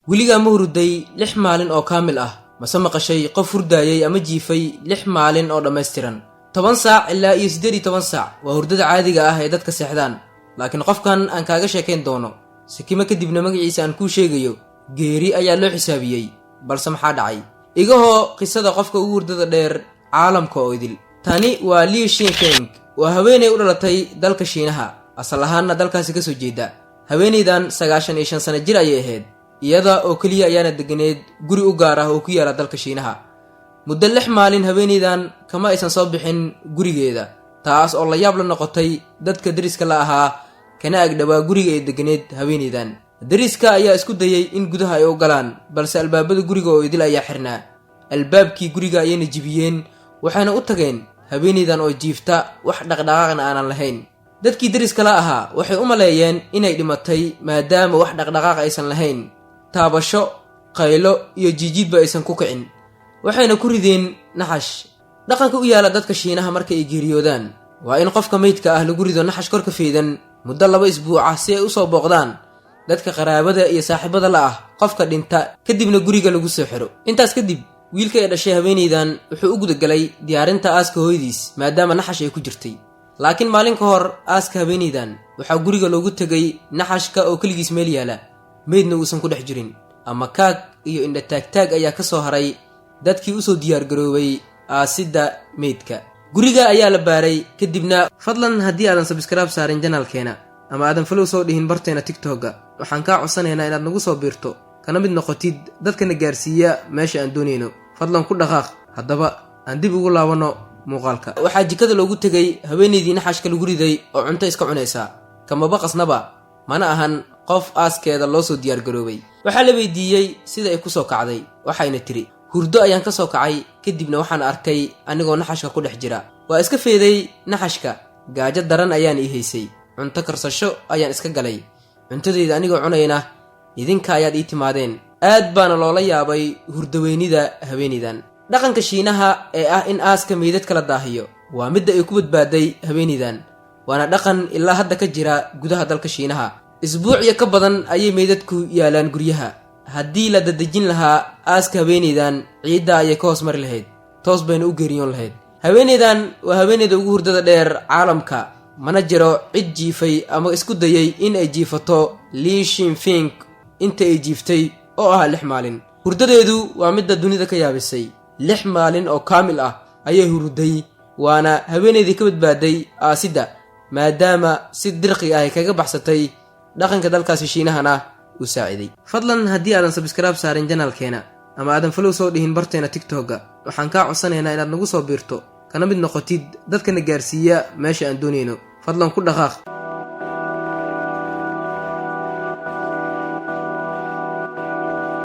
weligaa ma hurday 6 maalin oo kaamil ah mase maqashay qof hurdayay ama jiifay 6 maalin oo dhammaystiran 10 saac ilaa 18 saac waa hurdada caadiga ah ee dadka seexdaan laakiin qofkan aan kaaga sheekayn doono sikima kadibna magaciisa aan kuu sheegayo geeri ayaa loo xisaabiyey balse maxaa dhacay igahoo qisada qofka ugu hurdada dheer caalamka oo idil tani waa Liu Xinfeng waa haweeney u dhalatay dalka Shiinaha asal ahaanna dalkaasi ka soo jeeda haweeneydan 95 sano jir ayay ahayd iyada oo kaliya ayaana deganeed guri u gaar ah oo ku yaala dalka Shiinaha muddo 6 maalin haweeneydan kama aysan soo bixin gurigeeda taas oo la yaab la noqotay dadka dariska la ahaa kana agdhawaa guriga ay deganeed haweeneydan dariska ayaa isku dayay in gudaha ay u galaan balse albaabada guriga oo idil ayaa xirnaa albaabkii guriga ayayna jibiyeen waxaana u tageen haweeneydan oo jiifta wax dhaqdhaqaaqna aanan lahayn dadkii dariska la ahaa waxay u maleeyeen inay dhimatay maadaama wax dhaqdhaqaaq aysan lahayn taabasho qaylo iyo jiijidba aysan ku kicin waxayna ku rideen naxash dhaqanka u yaala dadka Shiinaha marka ay geeriyoodaan waa in qofka meydka ah lagu rido naxash korka feedan muddo 2 isbuuc ah si ay u soo booqdaan dadka qaraabada iyo saaxiibada la ah qofka dhinta kadibna guriga lagu soo xiro intaas kadib wiilka ay dhashay haweeneydan wuxuu u gudagalay diyaarinta aaska hooyadiis maadaama naxash ay ku jirtay laakiin maalin ka hor aaska haweeneydan waxaa guriga loogu tagay naxashka oo kaligiis meel yaala meydna uusan ku dhex jirin ama kaag iyo indha taagtaag ayaa ka soo haray dadkii u soo diyaar garoobay aasida meydka guriga ayaa la baaray kadibna fadlan haddii aadan subscribe saarin channelkeena ama aadan follow soo dhihin barteena TikTok-ga waxaan kaa codsanaynaa inaad nagu soo biirto kana mid noqotid dadkana gaarsiiya meesha aan doonayno fadlan ku dhaqaaq haddaba aan dib ugu laabano muuqaalka waxaa jikada loogu tagay haweeneydii naxashka lagu riday oo cunto iska cunaysa kama baqasnaba mana ahan qof aaskeeda loo soo diyaar garoobay waxaa la weydiiyey sida ay ku soo kacday waxayna tiri hurdo ayaan ka soo kacay kadibna waxaan arkay anigoo naxashka ku dhex jira waa iska feeday naxashka gaajo daran ayaan ii haysay cunto karsasho ayaan iska galay cuntadeyda anigoo cunayna idinka ayaad ii timaadeen aad baana loola yaabay hurdaweynida haweeneydan dhaqanka Shiinaha ee ah in aaska meydadka la daahiyo waa midda ay ku badbaaday haweeneydan waana dhaqan ilaa hadda ka jira gudaha dalka Shiinaha isbuuciyo ka badan ayay meydadku yaalaan guryaha haddii la dadajin lahaa aaska haweeneydan ciidda ayay ka hoos mari lahayd toos bayna u geeriyoon lahayd haweeneydan waa haweeneyda ugu hurdada dheer caalamka mana jiro cid jiifay ama isku dayay in ay jiifato Liu Xinfeng inta ay jiiftay oo ah 6 maalin hurdadeedu waa midda dunida ka yaabisay 6 maalin oo kaamil ah ayay hurday waana haweeneydii ka badbaaday aasida maadaama si dirqi ah kaga baxsatay dhaqanka dalkaasi Shiinahana u saaciday fadlan haddii aadan subscribe saarin channelkeena ama aadan follow soo dhihin barteena TikTok-ga waxaan kaa codsanaynaa inaad nagu soo biirto kana mid noqotid dadkana gaarsiiya meesha aan doonayno fadlan ku dhaqaaq